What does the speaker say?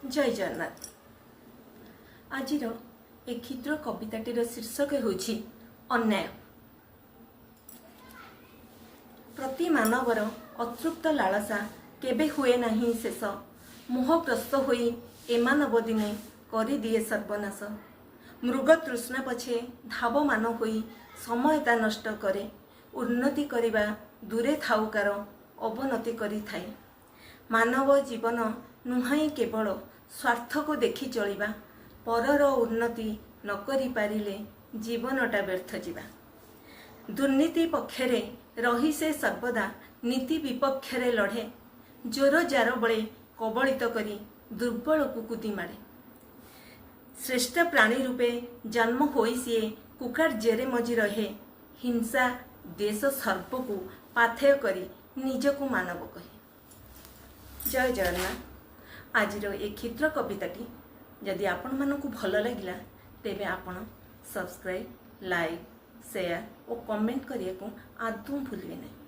जय जगन्नाथ। आज ए क्षुद्र कविताटीर शीर्षक होछि अन्याय। प्रति मानवर अतृप्त लालसा केबे हुए नहीं शेष। मोहग्रस्त होई ए मानव दिने करि दिए सर्वनाश। मृग तृष्णा पछे धावमान होई समयता नष्ट करे। उन्नति करिबा दूरे थाउकार अवनति करि थाए। मानव जीवन नुहाई केवल स्वार्थ को देखि चलिबा। परर उन्नति न करि पारिले जीवनटा व्यर्थ जिबा। दुर्नीति पक्षरे रही से सर्वदा नीति विपक्षरे लढ़े। जोर जार बळे कबलित करी दुर्बल को कुदी मारे। श्रेष्ठ प्राणी रूपे जन्म होई सिए कुकार जेरे मजी रहे। हिंसा देश सर्प को पाथेय करी निजको मानव कहे। जय जगन्नाथ। आज ए क्षुद्र कविताटी जदि आपण मानकु भल लगिला तेबे आपण सब्सक्राइब, लाइक, शेयर और कमेंट करिया को आदौ भूलिबे नहीं।